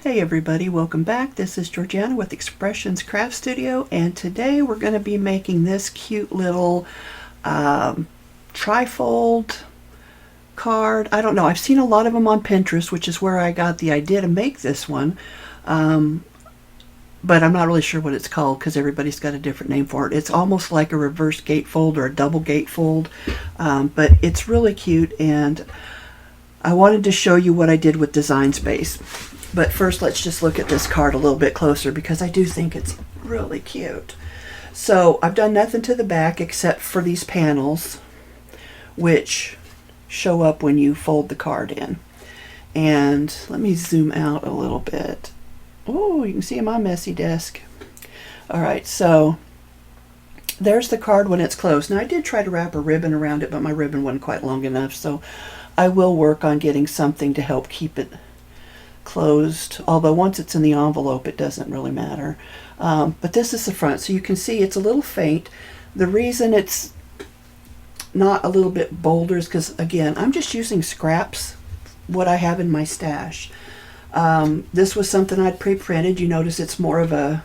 Hey everybody, welcome back. This is Georgiana with Expressions Craft Studio, and today we're going to be making this cute little trifold card. I don't know, I've seen a lot of them on Pinterest, which is where I got the idea to make this one, but I'm not really sure what it's called because everybody's got a different name for it. It's almost like a reverse gatefold or a double gatefold, but it's really cute, and I wanted to show you what I did with Design Space. But first, let's just look at this card a little bit closer because I do think it's really cute. So I've done nothing to the back except for these panels, which show up when you fold the card in. And let me zoom out a little bit. Oh, you can see my messy desk. All right, so there's the card when it's closed. Now I did try to wrap a ribbon around it, but my ribbon wasn't quite long enough, so I will work on getting something to help keep it closed, although once it's in the envelope it doesn't really matter. But this is the front, so you can see it's a little faint. The reason it's not a little bit bolder is because, again, I'm just using scraps, what I have in my stash. This was something I'd pre-printed. You notice it's more of a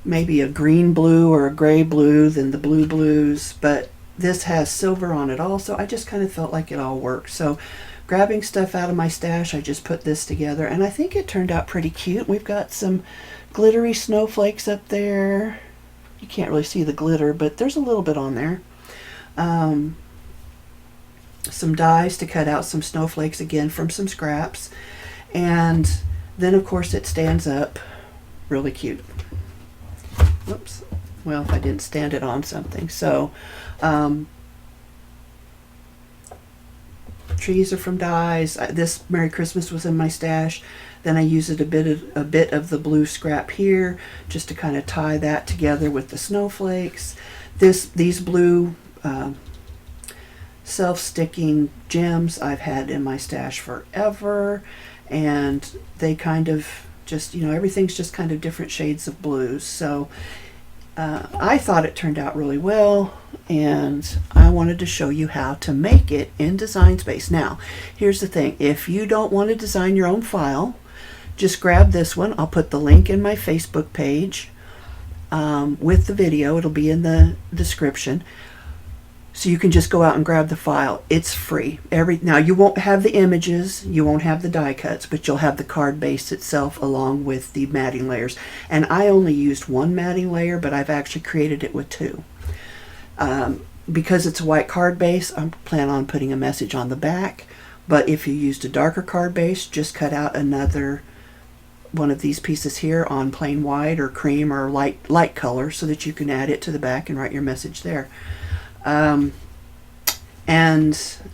maybe a green blue or a gray blue than the blue blues, but this has silver on it also. I just kind of felt like it all worked. So grabbing stuff out of my stash, I just put this together, and I think it turned out pretty cute. We've got some glittery snowflakes up there. You can't really see the glitter, but there's a little bit on there. Some dies to cut out some snowflakes, again from some scraps, and then of course it stands up really cute. Whoops. Well, if I didn't stand it on something. So trees are from dies. This Merry Christmas was in my stash. Then I used a bit of the blue scrap here just to kind of tie that together with the snowflakes. These blue self-sticking gems I've had in my stash forever, and they kind of just, everything's just kind of different shades of blues. So I thought it turned out really well, and I wanted to show you how to make it in Design Space. Now, here's the thing. If you don't want to design your own file, just grab this one. I'll put the link in my Facebook page with the video. It'll be in the description. So you can just go out and grab the file. It's free. Now, you won't have the images, you won't have the die cuts, but you'll have the card base itself along with the matting layers. And I only used one matting layer, but I've actually created it with two. Because it's a white card base, I'm planning on putting a message on the back. But if you used a darker card base, just cut out another one of these pieces here on plain white or cream or light color so that you can add it to the back and write your message there. And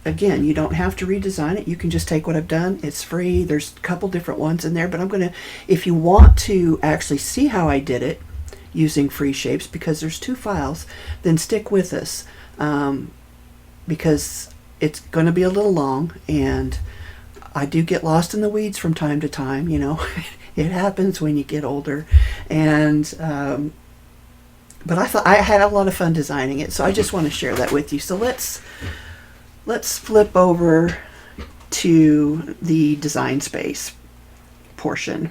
again, you don't have to redesign it. You can just take what I've done. It's free. There's a couple different ones in there, but I'm going to, if you want to actually see how I did it using free shapes, because there's two files, then stick with us, because it's going to be a little long, and I do get lost in the weeds from time to time. It happens when you get older, and but I thought I had a lot of fun designing it, so I just want to share that with you. So let's flip over to the Design Space portion.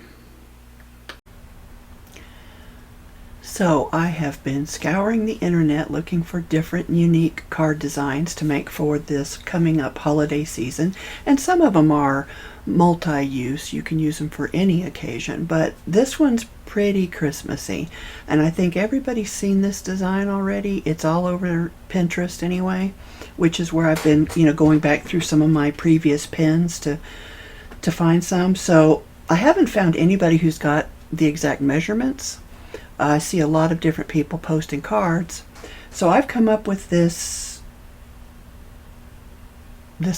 So I have been scouring the internet looking for different unique card designs to make for this coming up holiday season, and some of them are multi-use. You can use them for any occasion, but this one's pretty Christmassy, and I think everybody's seen this design already. It's all over Pinterest anyway, which is where I've been going back through some of my previous pins to find some. So I haven't found anybody who's got the exact measurements. I see a lot of different people posting cards, so I've come up with this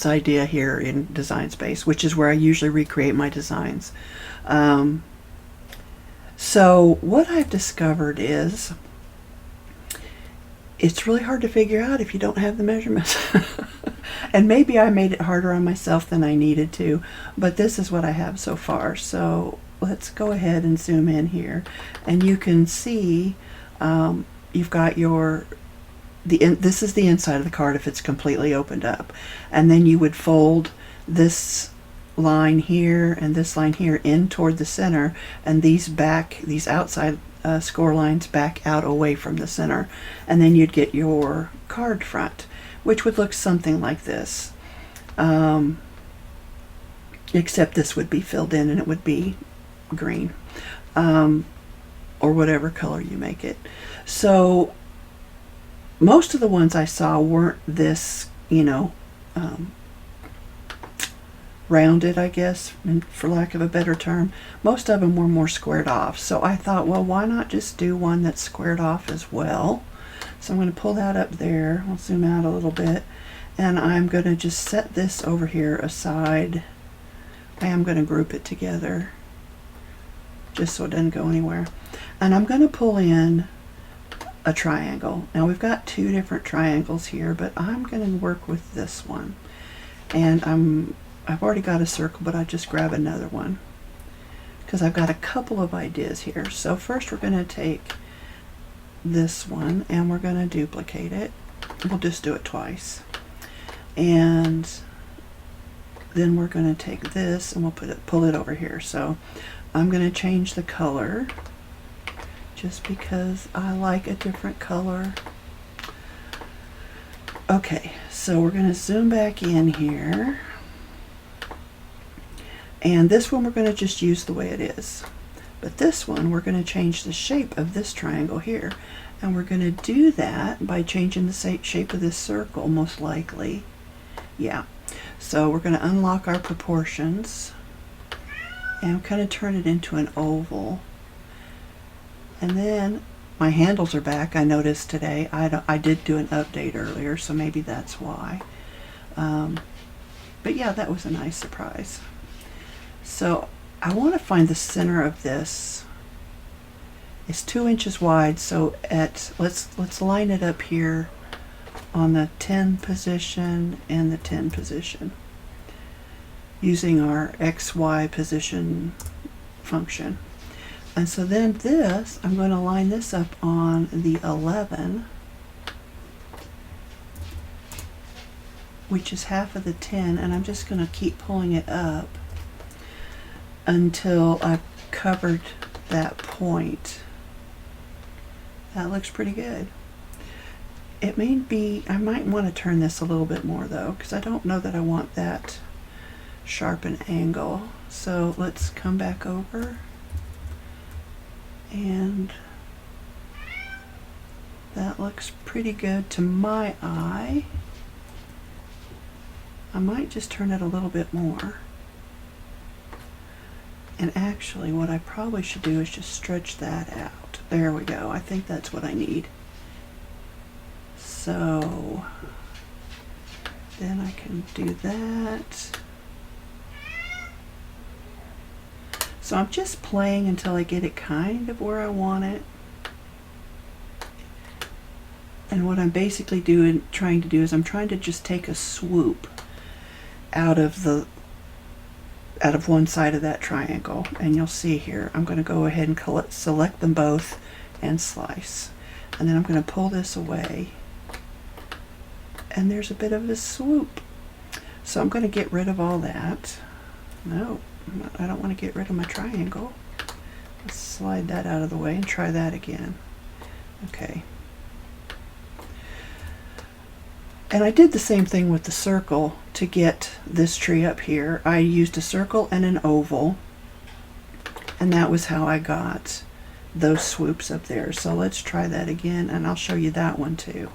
idea here in Design Space, which is where I usually recreate my designs. So what I've discovered is it's really hard to figure out if you don't have the measurements. And maybe I made it harder on myself than I needed to, but this is what I have so far. So let's go ahead and zoom in here, and you can see you've got this is the inside of the card if it's completely opened up, and then you would fold this line here and this line here in toward the center, and these outside score lines back out away from the center, and then you'd get your card front, which would look something like this, except this would be filled in and it would be green, or whatever color you make it. So most of the ones I saw weren't this, rounded, I guess, for lack of a better term. Most of them were more squared off. So I thought, well, why not just do one that's squared off as well? So I'm going to pull that up there. I'll zoom out a little bit. And I'm going to just set this over here aside. I am going to group it together just so it doesn't go anywhere. And I'm going to pull in a triangle. Now we've got two different triangles here, but I'm going to work with this one. And I've already got a circle, but I just grab another one because I've got a couple of ideas here. So first we're going to take this one and we're going to duplicate it. We'll just do it twice. And then we're going to take this and we'll pull it over here. So I'm going to change the color just because I like a different color. Okay, so we're going to zoom back in here. And this one we're going to just use the way it is. But this one we're going to change the shape of this triangle here. And we're going to do that by changing the shape of this circle, most likely. Yeah. So we're going to unlock our proportions and kind of turn it into an oval. And then my handles are back, I noticed today. I did do an update earlier, so maybe that's why. But yeah, that was a nice surprise. So I want to find the center of this. It's 2 inches wide, so let's line it up here on the 10 position and the 10 position using our XY position function. And so then this, I'm going to line this up on the 11, which is half of the 10, and I'm just going to keep pulling it up until I've covered that point. That looks pretty good. It may be, I might want to turn this a little bit more though, because I don't know that I want that sharp an angle. So let's come back over, and that looks pretty good to my eye. I might just turn it a little bit more. And actually what I probably should do is just stretch that out. There we go. I think that's what I need. So then I can do that. So I'm just playing until I get it kind of where I want it. And what I'm basically trying to do is I'm trying to just take a swoop out of one side of that triangle. And you'll see here, I'm going to go ahead and select them both and slice. And then I'm going to pull this away. And there's a bit of a swoop. So I'm going to get rid of all that. No, I don't want to get rid of my triangle. Let's slide that out of the way and try that again. Okay. And I did the same thing with the circle to get this tree up here. I used a circle and an oval, and that was how I got those swoops up there. So let's try that again, and I'll show you that one too.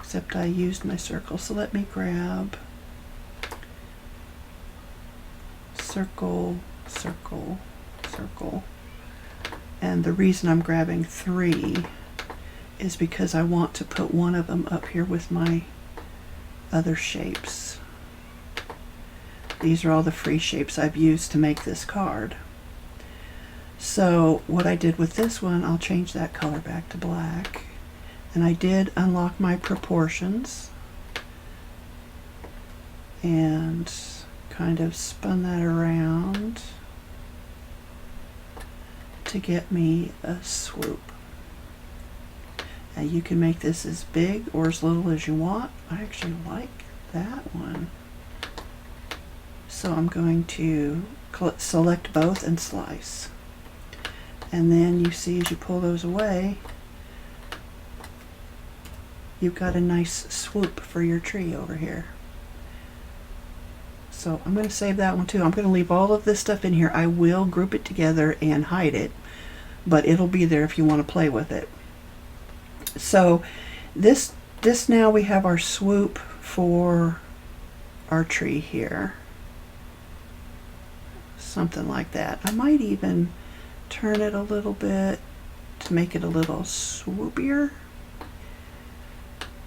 Except I used my circle. So let me grab circle, circle, circle. And the reason I'm grabbing 3 is because I want to put one of them up here with my other shapes. These are all the free shapes I've used to make this card. So what I did with this one, I'll change that color back to black. And I did unlock my proportions and kind of spun that around to get me a swoop. Now you can make this as big or as little as you want. I actually like that one. So I'm going to select both and slice. And then you see as you pull those away, you've got a nice swoop for your tree over here. So I'm going to save that one too. I'm going to leave all of this stuff in here. I will group it together and hide it, but it'll be there if you want to play with it. So this now we have our swoop for our tree here. Something like that. I might even turn it a little bit to make it a little swoopier.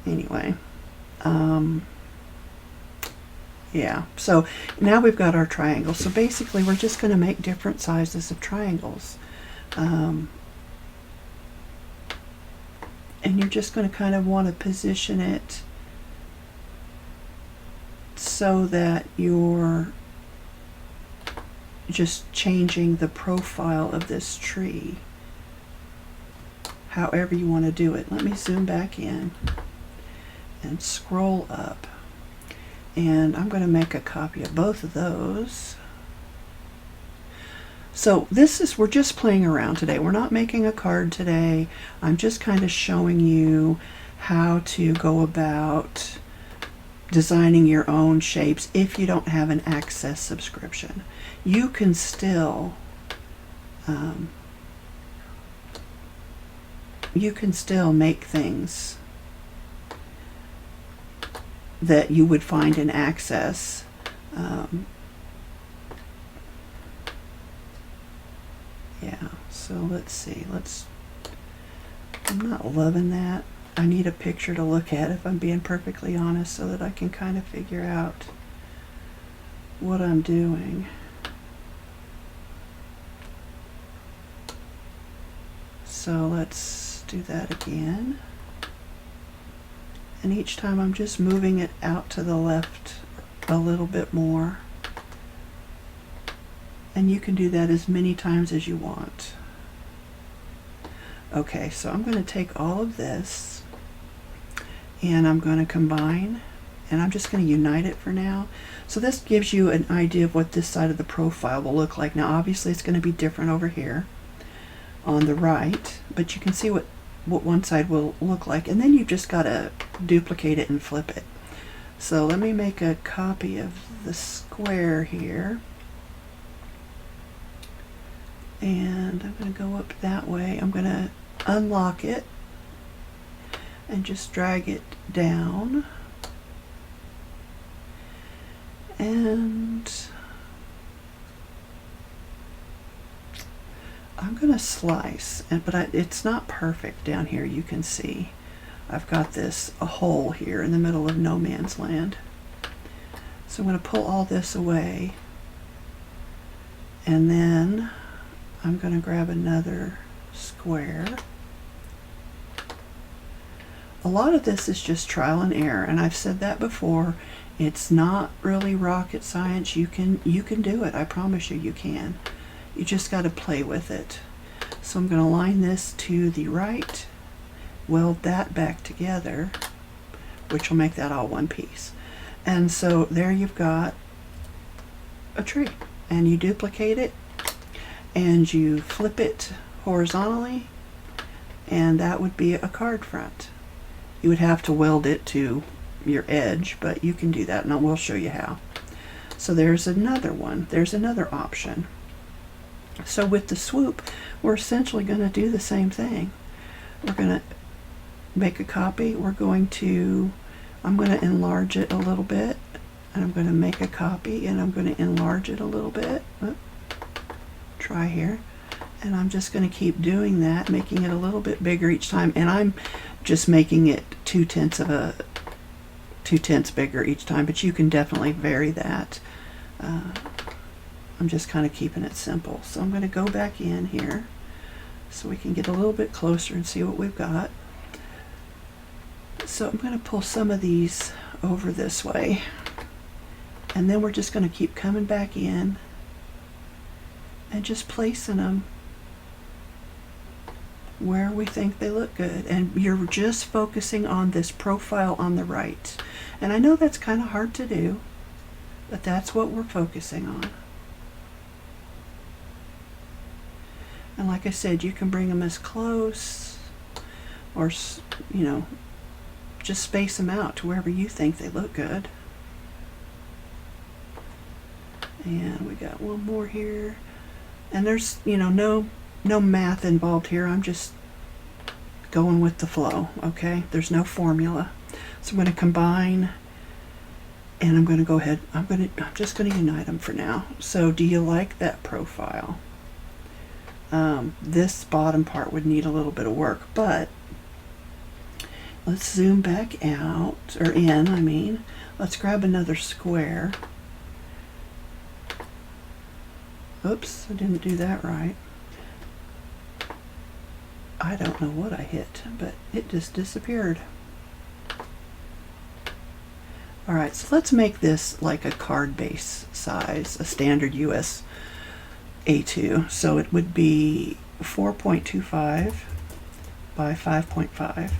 Anyway, yeah, so now we've got our triangle. So basically we're just going to make different sizes of triangles. And you're just going to kind of want to position it so that you're just changing the profile of this tree however you want to do it. Let me zoom back in and scroll up, and I'm going to make a copy of both of those. So we're just playing around today. We're not making a card today. I'm just kind of showing you how to go about designing your own shapes if you don't have an Access subscription. You can still make things that you would find in Access. Yeah, so let's see. I'm not loving that. I need a picture to look at, if I'm being perfectly honest, so that I can kind of figure out what I'm doing. So let's do that again. And each time I'm just moving it out to the left a little bit more. And you can do that as many times as you want. Okay, so I'm going to take all of this and I'm going to combine, and I'm just going to unite it for now. So this gives you an idea of what this side of the profile will look like. Now obviously it's going to be different over here on the right, but you can see what one side will look like, and then you've just got to duplicate it and flip it. So let me make a copy of the square here, and I'm going to go up that way. I'm going to unlock it and just drag it down, and I'm going to slice, but it's not perfect down here. You can see I've got a hole here in the middle of no man's land. So I'm going to pull all this away, and then I'm going to grab another square. A lot of this is just trial and error, and I've said that before. It's not really rocket science. You can do it. I promise you can. You just got to play with it. So I'm going to line this to the right, weld that back together, which will make that all one piece. And so there you've got a tree, and you duplicate it and you flip it horizontally, and that would be a card front. You would have to weld it to your edge, but you can do that, and we'll show you how. So there's another one. There's another option. So with the swoop, we're essentially going to do the same thing. We're going to make a copy. I'm going to enlarge it a little bit, and I'm going to make a copy, and I'm going to enlarge it a little bit. Try here. And I'm just going to keep doing that, making it a little bit bigger each time, and I'm just making it 2/10 bigger each time, but you can definitely vary that. I'm just kind of keeping it simple. So I'm going to go back in here so we can get a little bit closer and see what we've got. So I'm going to pull some of these over this way, and then we're just going to keep coming back in and just placing them where we think they look good. And you're just focusing on this profile on the right. And I know that's kind of hard to do, But that's what we're focusing on. And like I said, you can bring them as close, or, you know, just space them out to wherever you think they look good. And we got one more here. And there's, you know, no math involved here. I'm just going with the flow, okay? There's no formula. So I'm going to combine, and I'm going to go ahead. I'm just going to unite them for now. So do you like that profile? This bottom part would need a little bit of work, but let's zoom back out, or in, I mean. Let's grab another square. Oops, I didn't do that right. I don't know what I hit, but it just disappeared. Alright, so let's make this like a card base size, a standard US A2. So it would be 4.25 by 5.5.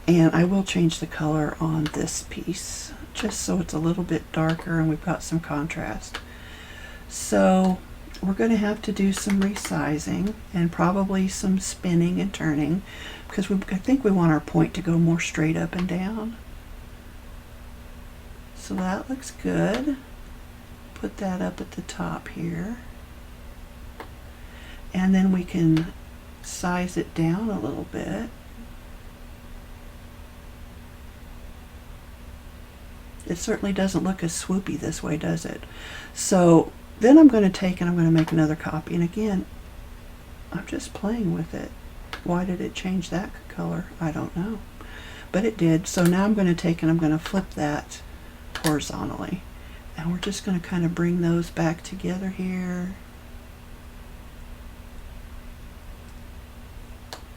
And I will change the color on this piece, just so it's a little bit darker and we've got some contrast. So we're going to have to do some resizing and probably some spinning and turning, because I think we want our point to go more straight up and down. So that looks good. Put that up at the top here. And then we can size it down a little bit. It certainly doesn't look as swoopy this way, does it? So then I'm going to take and I'm going to make another copy. And again, I'm just playing with it. Why did it change that color? I don't know. But it did. So now I'm going to take and I'm going to flip that horizontally. And we're just going to kind of bring those back together here.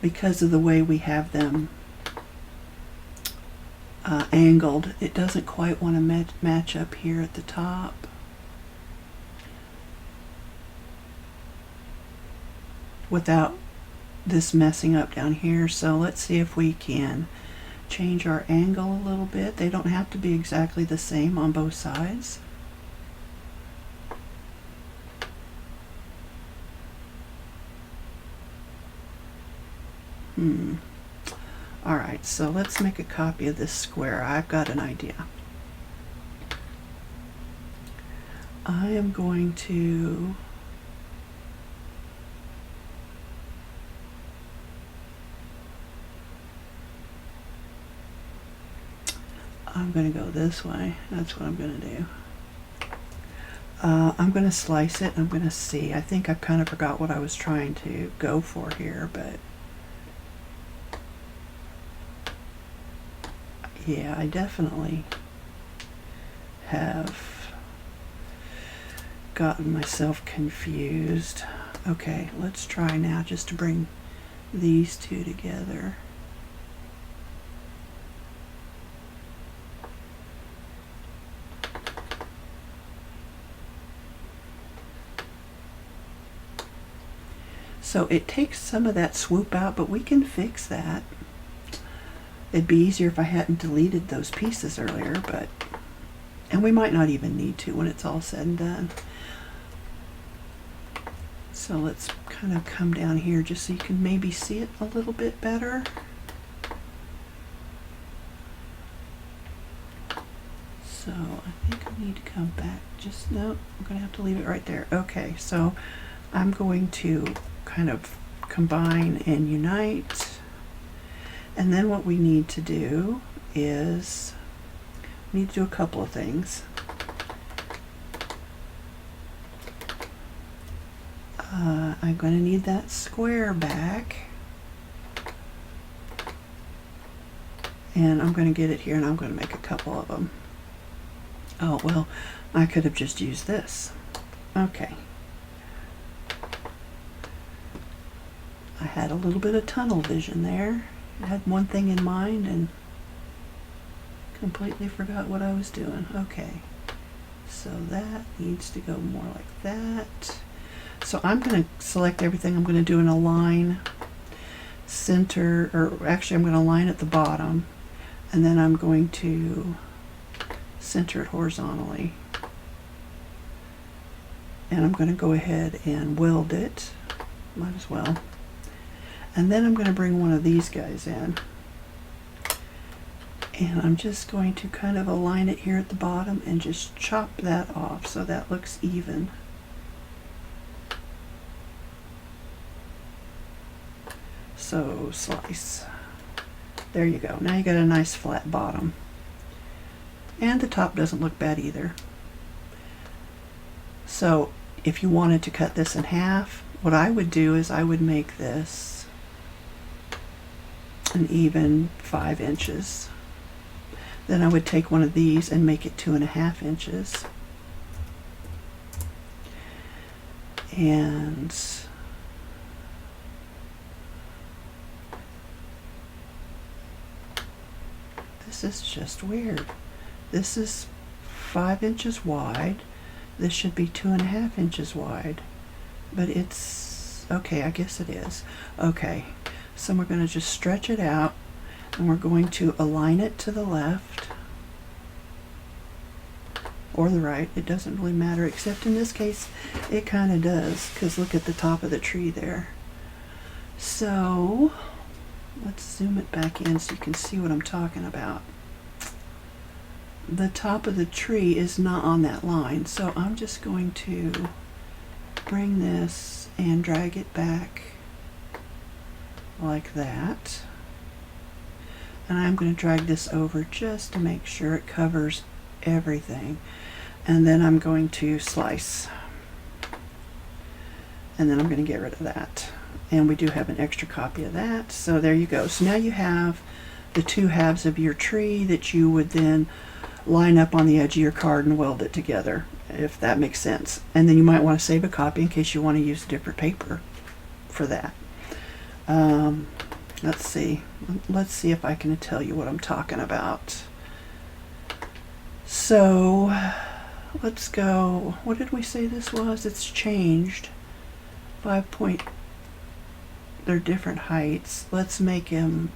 Because of the way we have them angled, it doesn't quite want to match up here at the top. Without this messing up down here. So let's see if we can change our angle a little bit. They don't have to be exactly the same on both sides. Alright, so let's make a copy of this square. I've got an idea. I am going to go this way. That's what I'm going to do. I'm going to slice it. I'm going to see. I think I kind of forgot what I was trying to go for here, but yeah, I definitely have gotten myself confused. Okay, let's try now just to bring these two together. So it takes some of that swoop out, but we can fix that. It'd be easier if I hadn't deleted those pieces earlier, and we might not even need to when it's all said and done. So let's kind of come down here just so you can maybe see it a little bit better. So I think I need to come back. No, I'm going to have to leave it right there. Okay, so I'm going to kind of combine and unite. And then what we need to do is we need to do a couple of things. I'm going to need that square back. And I'm going to get it here and I'm going to make a couple of them. Oh, well, I could have just used this. Okay. I had a little bit of tunnel vision there. I had one thing in mind and completely forgot what I was doing. Okay, so that needs to go more like that. So I'm going to select everything. I'm going to do an align center, or actually I'm going to align at the bottom, and then I'm going to center it horizontally. And I'm going to go ahead and weld it, might as well. And then I'm going to bring one of these guys in. And I'm just going to kind of align it here at the bottom and just chop that off so that looks even. So slice. There you go. Now you got a nice flat bottom. And the top doesn't look bad either. So if you wanted to cut this in half, what I would do is I would make this an even 5 inches. Then I would take one of these and make it 2.5 inches. And this is just weird. This is 5 inches wide. This should be 2.5 inches wide, but it's okay. I guess it is. Okay, so we're going to just stretch it out, and we're going to align it to the left or the right. It doesn't really matter, except in this case it kind of does, because look at the top of the tree there. So let's zoom it back in so you can see what I'm talking about. The top of the tree is not on that line, so I'm just going to bring this and drag it back like that. And I'm going to drag this over just to make sure it covers everything. And then I'm going to slice. And then I'm going to get rid of that. And we do have an extra copy of that. So there you go. So now you have the two halves of your tree that you would then line up on the edge of your card and weld it together, if that makes sense. And then you might want to save a copy in case you want to use different paper for that. Let's see if I can tell you what I'm talking about. So let's go, what did we say this was? It's changed. 5 point, they're different heights. Let's make him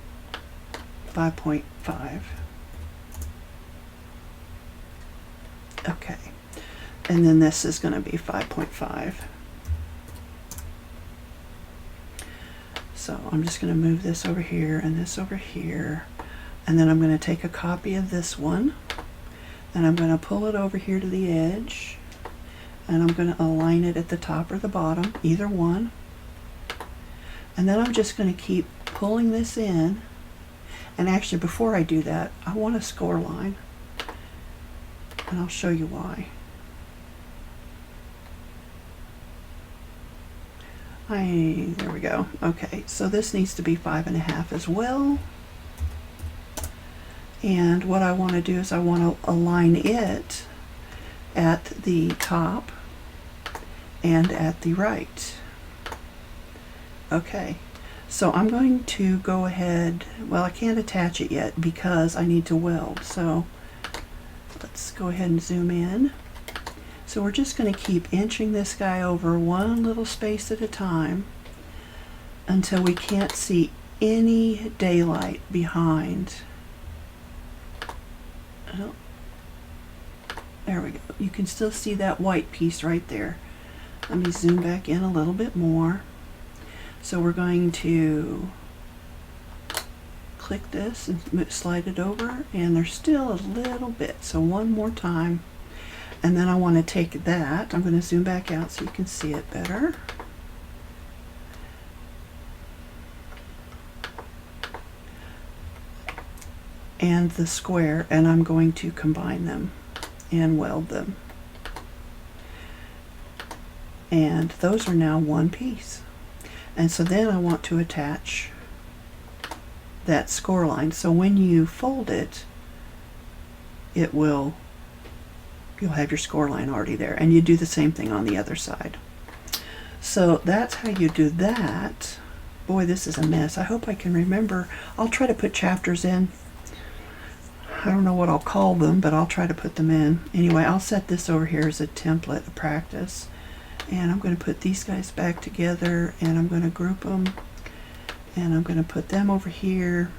5.5. Okay, and then this is going to be 5.5. So I'm just going to move this over here and this over here, and then I'm going to take a copy of this one, and I'm going to pull it over here to the edge, and I'm going to align it at the top or the bottom, either one. And then I'm just going to keep pulling this in, and actually before I do that, I want a score line. And I'll show you why. There we go. Okay, so this needs to be 5.5 as well. And what I want to do is I want to align it at the top and at the right. Okay, so I'm going to go ahead, well, I can't attach it yet because I need to weld. So let's go ahead and zoom in. So we're just going to keep inching this guy over one little space at a time until we can't see any daylight behind. Oh, there we go. You can still see that white piece right there. Let me zoom back in a little bit more. So we're going to click this and slide it over, and there's still a little bit, so one more time. And then I want to take that, I'm going to zoom back out so you can see it better. And the square, and I'm going to combine them and weld them. And those are now one piece. And so then I want to attach that score line. So when you fold it, you'll have your score line already there, and you do the same thing on the other side. So that's how you do that. Boy, this is a mess. I hope I can remember. I'll try to put chapters in. I don't know what I'll call them, but I'll try to put them in. Anyway, I'll set this over here as a template, a practice. And I'm going to put these guys back together, and I'm going to group them. And I'm going to put them over here.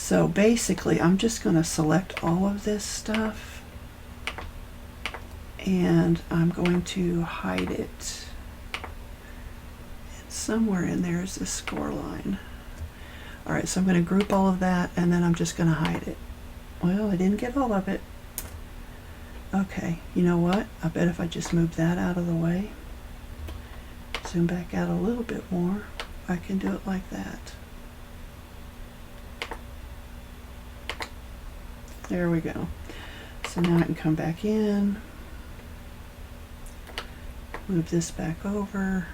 So basically, I'm just going to select all of this stuff, and I'm going to hide it. And somewhere in there is this score line. All right, so I'm going to group all of that, and then I'm just going to hide it. Well, I didn't get all of it. Okay, you know what? I bet if I just move that out of the way, zoom back out a little bit more, I can do it like that. There we go. So now I can come back in, move this back over.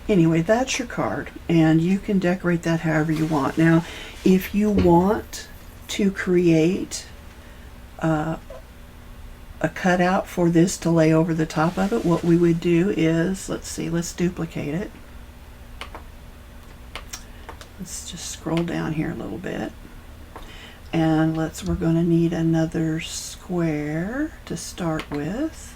Anyway, that's your card, and you can decorate that however you want. Now, if you want to create a cutout for this to lay over the top of it, what we would do is, let's see, let's duplicate it. Let's just scroll down here a little bit, and we're going to need another square to start with.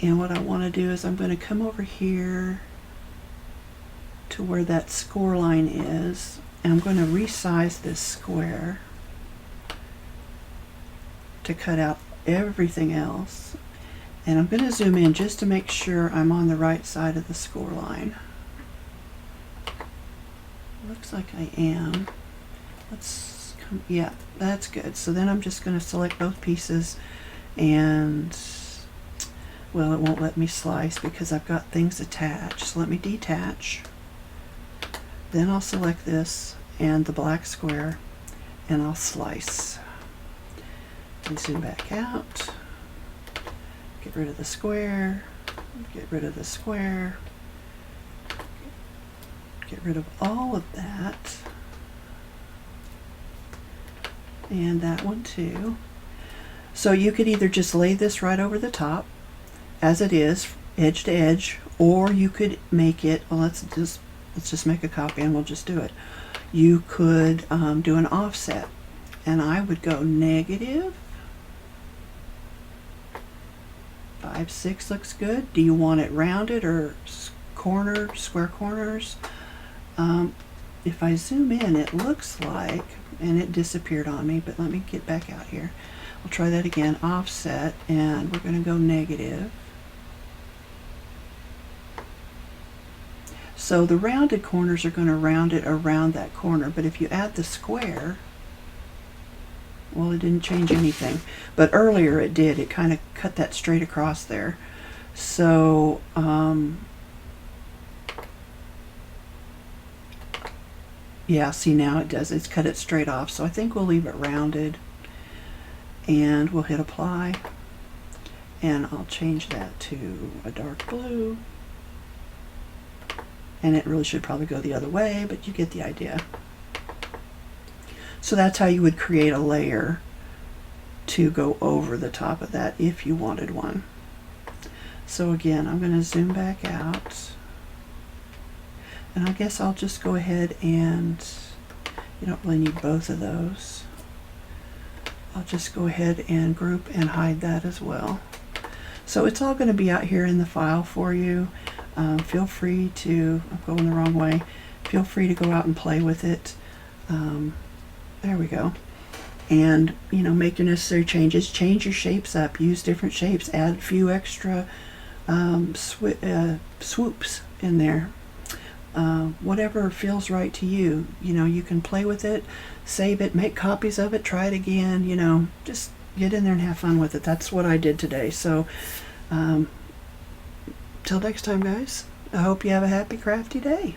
And what I want to do is I'm going to come over here to where that score line is, and I'm going to resize this square to cut out everything else. And I'm going to zoom in just to make sure I'm on the right side of the score line. Looks like I am. Let's come, yeah, that's good. So then I'm just going to select both pieces, and well, it won't let me slice because I've got things attached. So let me detach. Then I'll select this and the black square, and I'll slice. And zoom back out. Get rid of the square. Get rid of the square. Get rid of all of that. And that one too. So you could either just lay this right over the top as it is, edge to edge, or you could make it, well, let's just make a copy and we'll just do it. You could do an offset, and I would go negative 5, 6 looks good. Do you want it rounded or square corners? If I zoom in, it looks like, and it disappeared on me, but let me get back out here. I'll try that again, offset, and we're going to go negative. So the rounded corners are going to round it around that corner, but if you add the square, well, it didn't change anything. But earlier it did. It kind of cut that straight across there. So, yeah, see, now it does. It's cut it straight off. So I think we'll leave it rounded, and we'll hit apply, and I'll change that to a dark blue. And it really should probably go the other way, but you get the idea. So that's how you would create a layer to go over the top of that if you wanted one. So again, I'm going to zoom back out. And I guess I'll just go ahead and, you don't really need both of those. I'll just go ahead and group and hide that as well. So it's all going to be out here in the file for you. Feel free to, I'm going the wrong way, feel free to go out and play with it. There we go. And, you know, make your necessary changes. Change your shapes up. Use different shapes. Add a few extra swoops in there. Whatever feels right to you. You know, you can play with it, save it, make copies of it, try it again, you know, just get in there and have fun with it. That's what I did today. So, till next time, guys, I hope you have a happy, crafty day.